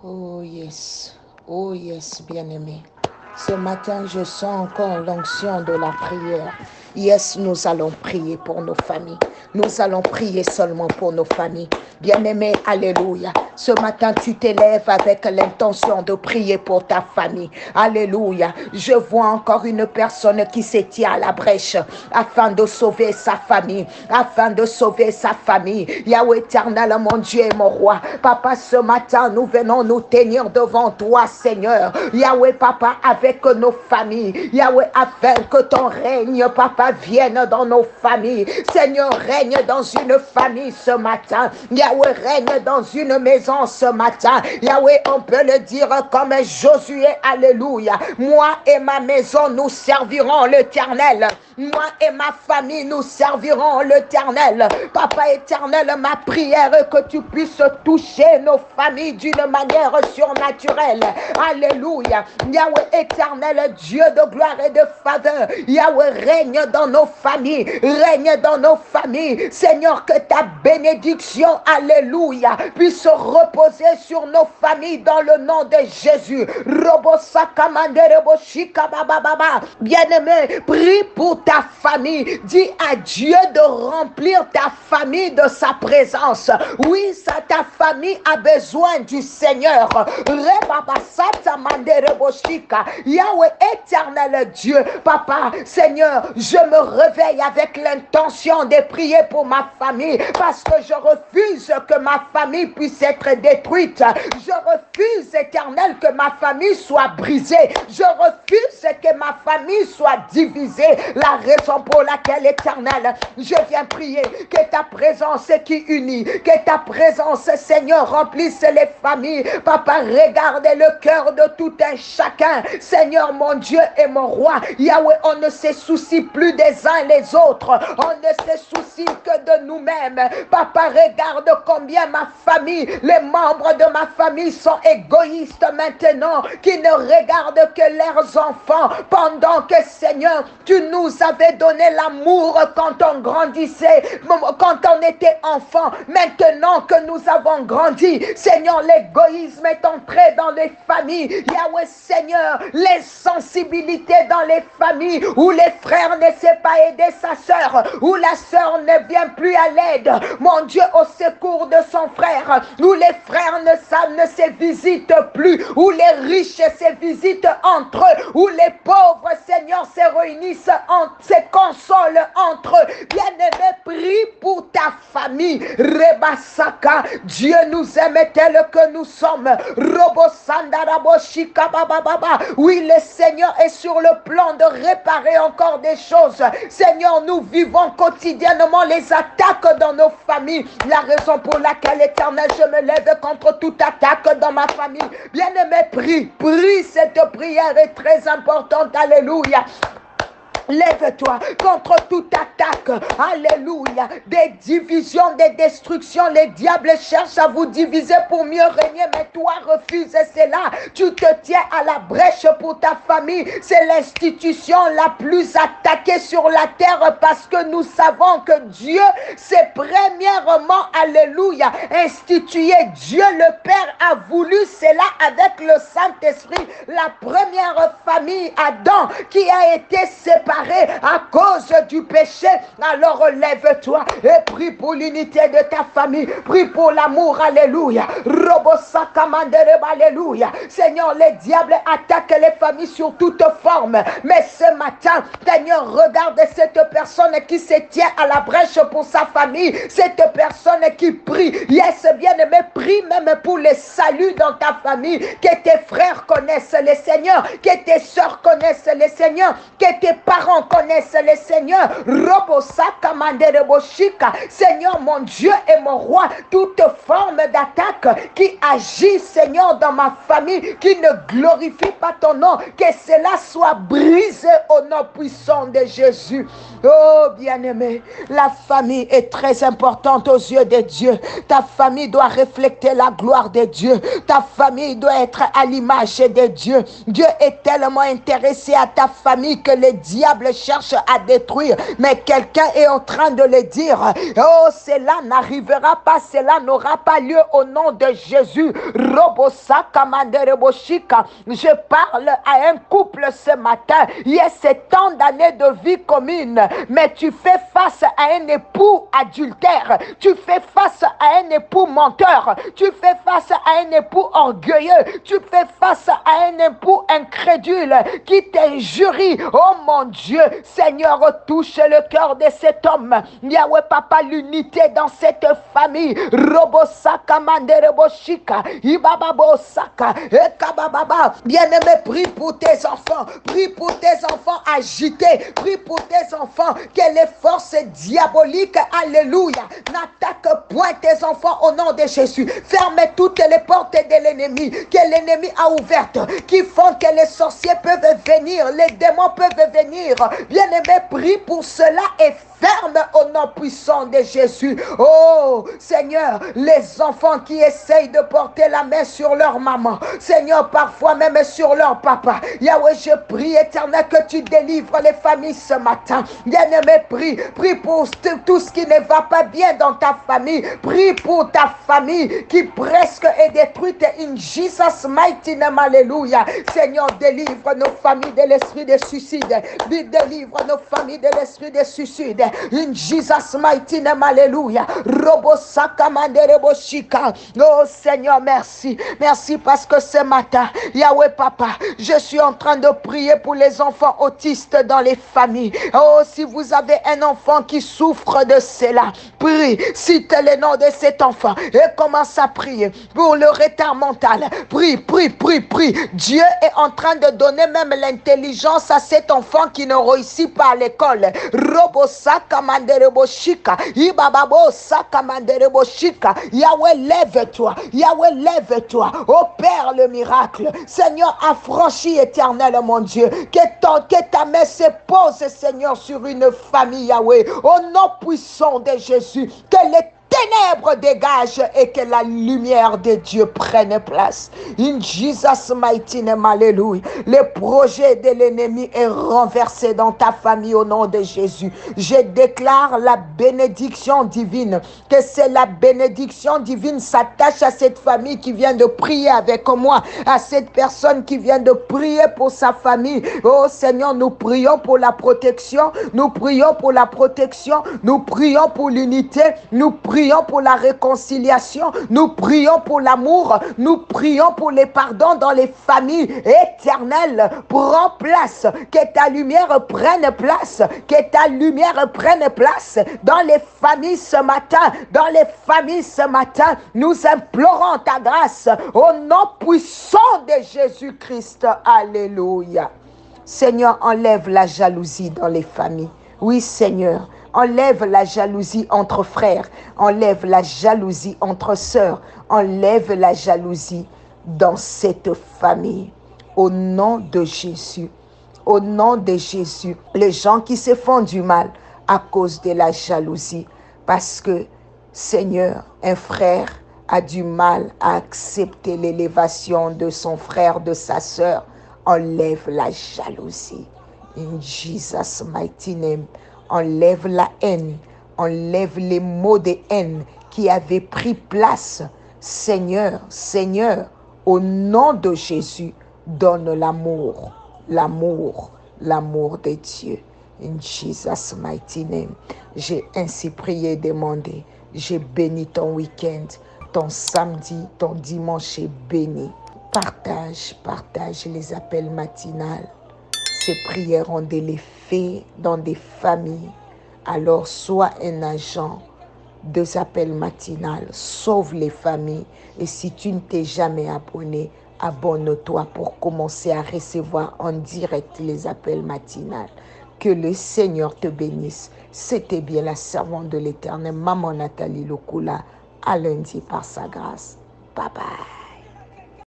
Oh yes, bien-aimé. Ce matin, je sens encore l'onction de la prière. Yes, nous allons prier pour nos familles. Nous allons prier seulement pour nos familles. Bien-aimé, alléluia. Ce matin, tu t'élèves avec l'intention de prier pour ta famille. Alléluia. Je vois encore une personne qui s'étire à la brèche afin de sauver sa famille. Afin de sauver sa famille. Yahweh éternel, mon Dieu et mon roi. Papa, ce matin, nous venons nous tenir devant toi, Seigneur. Yahweh, Papa, avec nos familles. Yahweh, afin que ton règne, Papa, vienne dans nos familles. Seigneur, règne dans une famille ce matin. Yahweh, règne dans une maison ce matin. Yahweh, on peut le dire comme Josué, alléluia. Moi et ma maison, nous servirons l'Éternel. Moi et ma famille, nous servirons l'Éternel. Papa éternel, ma prière est que tu puisses toucher nos familles d'une manière surnaturelle. Alléluia. Yahweh éternel, Dieu de gloire et de faveur. Yahweh, règne dans nos familles. Règne dans nos familles. Seigneur, que ta bénédiction, alléluia, puisse reposer sur nos familles dans le nom de Jésus. Bien-aimé, prie pour ta famille. Dis à Dieu de remplir ta famille de sa présence. Oui, ta famille a besoin du Seigneur. Yahweh éternel Dieu, Papa, Seigneur, je me réveille avec l'intention de prier pour ma famille parce que je refuse que ma famille puisse être détruite. Je refuse, éternel, que ma famille soit brisée. Je refuse que ma famille soit divisée. La raison pour laquelle, éternel, je viens prier que ta présence qui unit, que ta présence, Seigneur, remplisse les familles. Papa, regarde le cœur de tout un chacun. Seigneur, mon Dieu et mon roi. Yahweh, on ne se soucie plus des uns les autres. On ne se soucie que de nous-mêmes. Papa, regarde combien ma famille, les membres de ma famille sont égoïstes maintenant, qui ne regardent que leurs enfants, pendant que, Seigneur, tu nous avais donné l'amour quand on grandissait, quand on était enfant. Maintenant que nous avons grandi, Seigneur, l'égoïsme est entré dans les familles. Yahweh, Seigneur, les sensibilités dans les familles où les frères ne savent pas aider sa sœur, où la sœur ne vient plus à l'aide, mon Dieu, au secours de son frère, où les frères ne se visitent plus, où les riches se visitent entre eux, où les pauvres, Seigneur, se réunissent, se consolent entre eux. Bien-aimé, prie pour ta famille. Rebasaka, Dieu nous aime tel que nous sommes. Oui, le Seigneur est sur le plan de réparer encore des choses. Seigneur, nous vivons quotidiennement les attaques dans nos familles. La raison pour laquelle, éternel, je me lève contre toute attaque dans ma famille. Bien-aimé, prie, cette prière est très importante. Alléluia. Lève-toi contre toute attaque, alléluia, des divisions, des destructions. Les diables cherchent à vous diviser pour mieux régner, mais toi refuses cela. Tu te tiens à la brèche pour ta famille. C'est l'institution la plus attaquée sur la terre parce que nous savons que Dieu, c'est premièrement, alléluia, institué. Dieu le Père a voulu cela avec le Saint-Esprit. La première famille, Adam, qui a été séparée à cause du péché. Alors lève-toi et prie pour l'unité de ta famille. Prie pour l'amour, alléluia. Alléluia. Seigneur, les diables attaquent les familles sur toute forme. Mais ce matin, Seigneur, regarde cette personne qui se tient à la brèche pour sa famille. Cette personne qui prie. Yes, bien-aimé, prie même pour le salut dans ta famille. Que tes frères connaissent le Seigneur. Que tes soeurs connaissent le Seigneur. Que tes parents connaissent le Seigneur. Seigneur, mon Dieu et mon roi, toute forme d'attaque qui agit, Seigneur, dans ma famille, qui ne glorifie pas ton nom, que cela soit brisé au nom puissant de Jésus. Oh, bien-aimé, la famille est très importante aux yeux de Dieu. Ta famille doit refléter la gloire de Dieu. Ta famille doit être à l'image de Dieu. Dieu est tellement intéressé à ta famille que le diable diable cherche à détruire, mais quelqu'un est en train de le dire. Oh, cela n'arrivera pas, cela n'aura pas lieu au nom de Jésus. Je parle à un couple ce matin. Il y a ces tant d'années de vie commune, mais tu fais face à un époux adultère, tu fais face à un époux menteur, tu fais face à un époux orgueilleux, tu fais face à un époux incrédule qui t'injurie. Oh mon Dieu, Seigneur, touche le cœur de cet homme. Yahweh Papa, l'unité dans cette famille. Robosaka mandereboshika, ibababosaka, ekabababa. Bien-aimé, prie pour tes enfants, prie pour tes enfants agités, prie pour tes enfants, que les forces diaboliques, alléluia, n'attaquent point tes enfants au nom de Jésus. Ferme toutes les portes de l'ennemi, que l'ennemi a ouvertes, qui font que les sorciers peuvent venir, les démons peuvent venir. Bien-aimé, prie pour cela et ferme au nom puissant de Jésus. Oh Seigneur, les enfants qui essayent de porter la main sur leur maman, Seigneur, parfois même sur leur papa, Yahweh, je prie éternel que tu délivres les familles ce matin. Bien-aimé, prie pour tout ce qui ne va pas bien dans ta famille. Prie pour ta famille qui presque est détruite. In Jesus mighty name, alléluia. Seigneur, délivre nos familles de l'esprit de suicide. Délivre nos familles de l'esprit de suicide. In Jesus mighty name, alléluia. Robo sakamandere shika. Oh Seigneur, merci. Merci parce que ce matin, Yahweh Papa, je suis en train de prier pour les enfants autistes dans les familles. Oh, si vous avez un enfant qui souffre de cela, prie, cite le nom de cet enfant et commence à prier pour le retard mental. Prie, prie, prie, prie. Dieu est en train de donner même l'intelligence à cet enfant qui ne réussit pas à l'école. Robo sakamanderebo shika, ibababo sakamanderebo shika. Yahweh, lève-toi. Yahweh, lève-toi. Opère le miracle. Seigneur, affranchis éternel, mon Dieu. Que ta main se pose, Seigneur, sur une famille, Yahweh. Au nom puissant de Jésus. Que les ténèbres dégagent et que la lumière de Dieu prenne place. In Jesus mighty name, alléluia. Le projet de l'ennemi est renversé dans ta famille au nom de Jésus. Je déclare la bénédiction divine. Que c'est la bénédiction divine s'attache à cette famille qui vient de prier avec moi, à cette personne qui vient de prier pour sa famille. Oh Seigneur, nous prions pour la protection, nous prions pour la protection, nous prions pour l'unité, nous prions pour la réconciliation, nous prions pour l'amour, nous prions pour les pardons dans les familles éternelles. Prends place, que ta lumière prenne place, que ta lumière prenne place dans les familles ce matin, dans les familles ce matin. Nous implorons ta grâce au nom puissant de Jésus-Christ. Alléluia. Seigneur, enlève la jalousie dans les familles. Oui, Seigneur. Enlève la jalousie entre frères, enlève la jalousie entre sœurs, enlève la jalousie dans cette famille. Au nom de Jésus, au nom de Jésus, les gens qui se font du mal à cause de la jalousie, parce que, Seigneur, un frère a du mal à accepter l'élévation de son frère, de sa sœur, enlève la jalousie. In Jesus' mighty name. Enlève la haine, enlève les mots de haine qui avaient pris place. Seigneur, Seigneur, au nom de Jésus, donne l'amour, l'amour, l'amour de Dieu. In Jesus' mighty name. J'ai ainsi prié et demandé. J'ai béni ton week-end, ton samedi, ton dimanche est béni. Partage les appels matinales. Ces prières ont des effets dans des familles. Alors, sois un agent des appels matinales. Sauve les familles. Et si tu ne t'es jamais abonné, abonne-toi pour commencer à recevoir en direct les appels matinales. Que le Seigneur te bénisse. C'était bien la servante de l'Éternel, Maman Nathalie Lokula. À lundi par sa grâce. Bye bye.